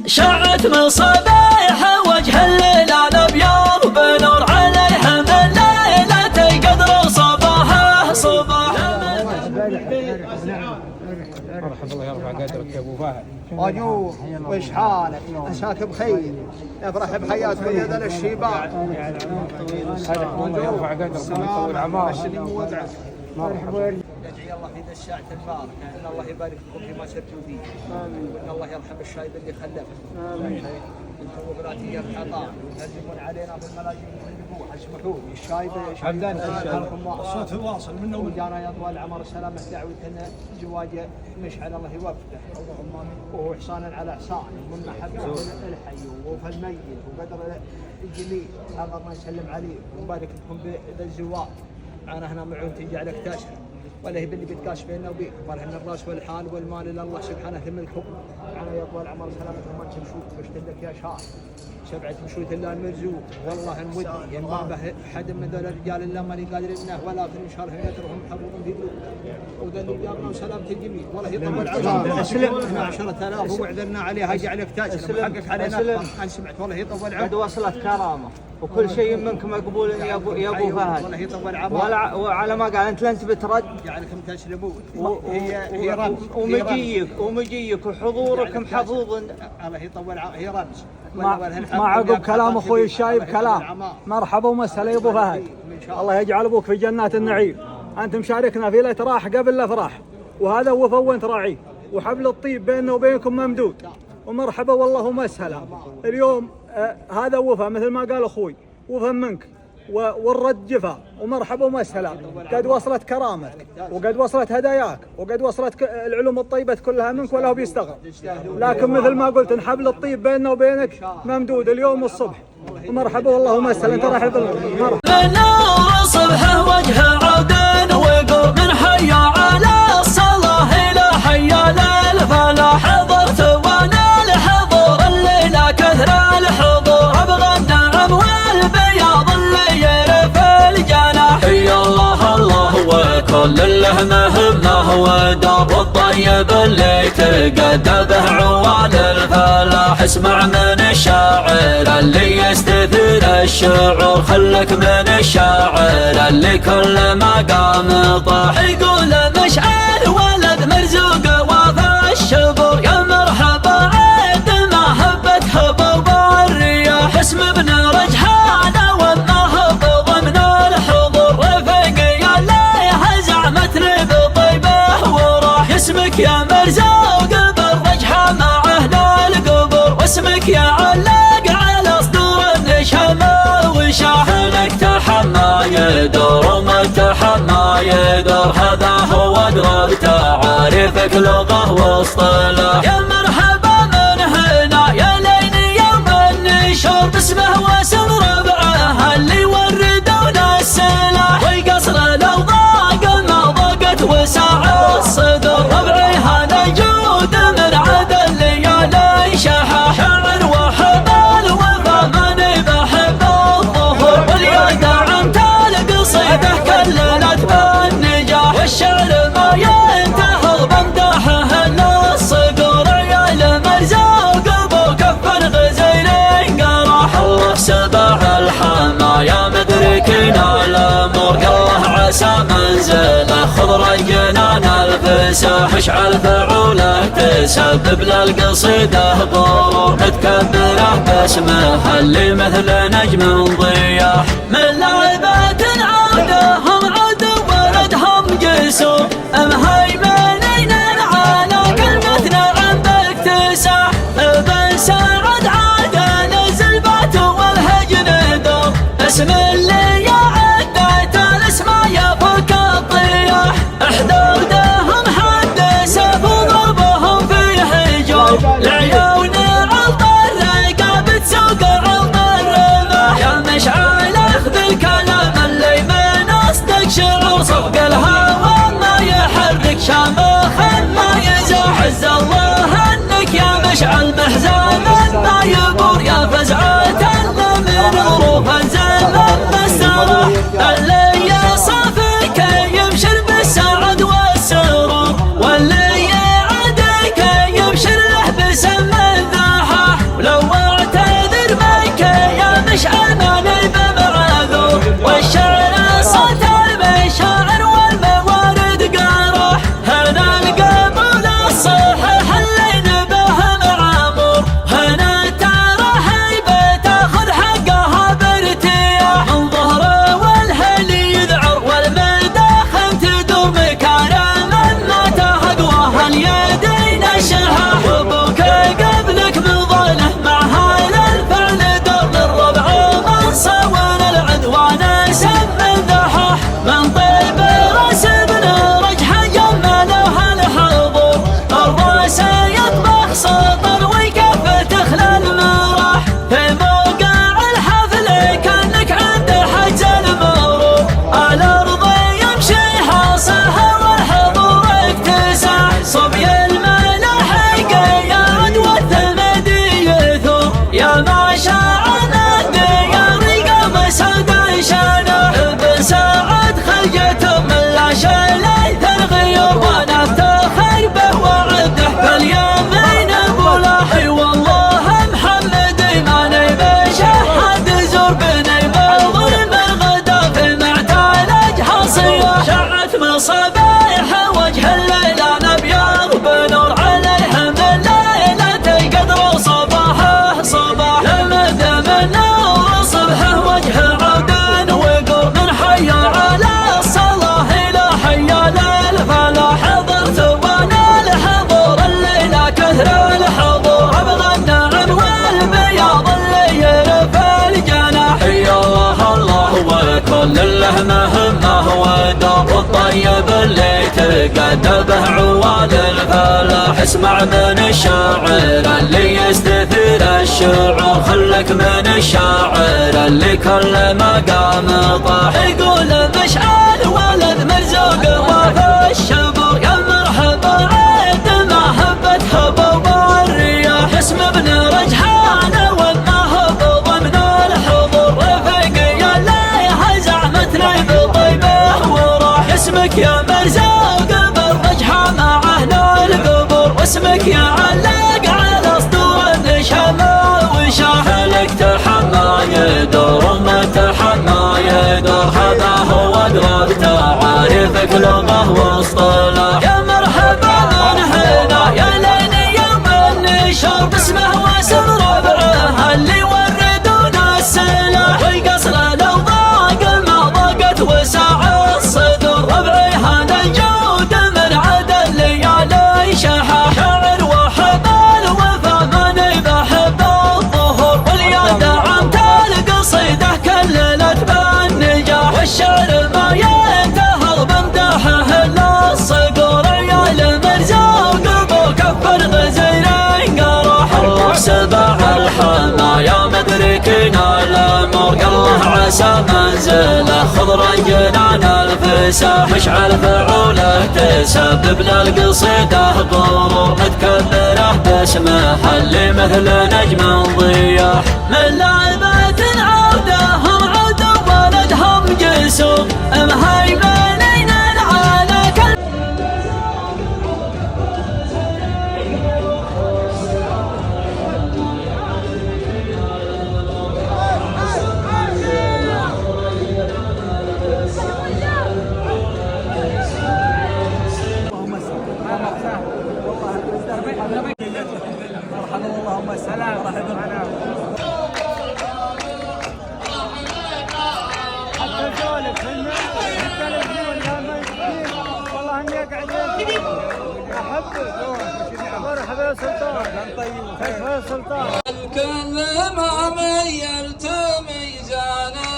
شعت مصابيح وجه الليل الابيض بنور عليها من ليلة القدر صباحه صباح. مرحبا الله يرفع قدرك يا ابو فهد. اجوك وش حالك؟ عساك بخير، نفرح بحياتكم يا ذا الشيبان. الله يرفع قدرك ويطول عمارك. مرحبا. ندعي الله في ذا الساعة المباركة ان الله يبارك لكم فيما سرتم فيه. وان الله يرحم الشايب اللي خلفه. انتم وبناتي الحطام وتهجمون علينا بالملاجئ والنبوح اسمحوا لي الشايب الصوت واصل منه وجانا يا طوال العمر السلامة دعوتنا زواج مشعل الله يوفقه وهو احسانا على احسان ومن محبه الحي وفي الميت وقدر الجميل هذا ما نسلم عليه ونبارك لكم بالزواج. انا هنا معون تجعلك تشهد ولا هي باللي بتكاش بيننا وبينك مرهن الراس والحال والمال لله سبحانه تملكهم. انا يا طوال العمر سلامة ما تمشوك بشت لك يا شاعر شبعة مشوت الله المرزوق والله انودي ينبع به حد من ذول الرجال الا ماني قادر منه ولكن ان شاء الله يترهم حبوب في ذوق وذا اللي جابنا وسلامة الجميع والله يطول عمرك. اسلم احنا 10,000 وعذرنا عليها جعلك تاجر حقك علينا انا سمعت والله يطول عمرك. قد وصلت كرامه وكل شيء منك مقبول يا ابو فهد. والله يطول عمرك. وعلى ما قال انت لن بترد جعلكم تسلمون. هي رمز ومجيك وحضورك محظوظ. الله يطول هي رمز. ما عقب كلام اخوي الشايب كلام. مرحبا ومسهلا يا ابو فهد، الله يجعل ابوك في جنات النعيم. انت مشاركنا في ليله راح قبل الافراح وهذا وفا وانت راعيه وحبل الطيب بيننا وبينكم ممدود ومرحبا والله ومسهلا. اليوم هذا وفا مثل ما قال اخوي وفا منك والرد جفا ومرحبا ومسهلا. قد وصلت كرامتك وقد وصلت هداياك وقد وصلت العلوم الطيبة كلها منك ولا هو بيستغرب، لكن مثل ما قلت ان حبل الطيب بيننا وبينك ممدود اليوم والصبح ومرحبا والله ومسهلا. انت راح نور صبحه وجهه عودين وقوم من حي على الصلاة الى حي للفلاح. حضرت وانا الحضور الليلة كثر الحضور ابغى النعم والبياض اللي يرف الجناح. يا الله الله وكل اللي مهمه وداب الطيب اللي تقدى به عوال الفلاح. اسمع من الشاعر اللي يستثير الشعور خلك من الشاعر اللي كل ما قام طاح. يقول مشعل ولد مرزوق وفى الشبور يا مرحبا عيد ما هبت هبوب الرياح. اسم ابن رجحانه وما هبط من الحضور رفيق يا ليه زعمتني بطيبه وراح. اسمك يا مرزوق بالرجحه مع اهل القبور واسمك يا علق على صدور النشامه وشاح. لك تحمى يدور وما تحمى يدور هذا هو درب تعارفك لغه واصطلاح. يا مرحبا من هنا يا ليل يوم النشور باسمه واسم ربعه اللي وردون السلاح. والقصر لو ضاق ما ضاقت وسع الصدور ربعي هذا جود من عدل الليالي شحاح. شاعر وحب الوفا ماني بحب الظهور واليد عن القصيده كللت بالنجاح. والشعر ما ينتهي بمدحه الا الصقور يا المرزوق ابو كف غزير قراح. الله سبع الحمايا مدركين الامور الله عسى منزله خضر الجنان الفساح. اشعل فعوله تسبب للقصيده غرور متكبره باسمه اللي مثل نجم ضياح. من لعبات عودهم عود ولدهم جسور مهيمنين على كلمتنا عن باكتساح. بن سعد عاد نزل بات والهجن دور اسم اللي يعدت الاسماء يفك الطياح. حدودهم حد سيف وضربهم في هجوم لعيون عطر رقابة سوق عطر الرماح. يا مشعل اخذ الكلام اللي من اصدق شعور صفق الهوى ما يحرك شامخ ما يزاح. عز الله انك يا مشعل محزان ما يبور يا فزعة من ظروف الزمن مستراح. اللي يصافك يبشر بالسعد والسرور واللي يعدك يبشر له بسم الذاحة. كتبه عوال الفلاح. اسمع من الشاعر اللي يستثير الشعور، خلك من الشاعر اللي كل مقام طاح. يقول مشعل ولد مرزوق وفي الشبور، يا مرحبا عيد محبة هبوب الرياح. اسم ابن رجحان والنهض ضمن الحضور، رفيق يا ليه زعمتنا بطيبه وراح. اسمك يا مرزوق بالرجحة مع أهل القبور، واسمك يا علق على اسطور النشامة وشاح. لك تحمى يدور وما تحمى يدور، هذا هو دروبته عارفك لغة واصطلاح. يا مرحبا من هنا يا ليلي يوم النشر، باسمه واسم ربعه اللي وردون السلاح. والقصر لو ضاق ما ضاقت وسع الصدور، ربعي هذا الجود من عدى الليالي شحاح. شاعر وحب الوفا ماني بحب الظهور، واليد عمت القصيدة كللت بالنجاح. والشعر ما ينتهى بمدحه الا الصقور، عيال مرزوق بكفر غزيرين قراح. الله سبع الحما يا مدركين الامور، الله عسى منزله خضر جنان الفساح. اشعل فعوله تسبب للقصيده ضرور، نتكبره باسمه اللي مثل نجم ضياح. من لعبة عودهم عودوا ولدهم جسوم، مهيمنين على كل اللهم سلام حتى ذولك من التلفزيون يا مسكين، والله اني اقعد احبك. مرحبا يا سلطان، كيف يا سلطان؟ الكل ما ميلت ميزانه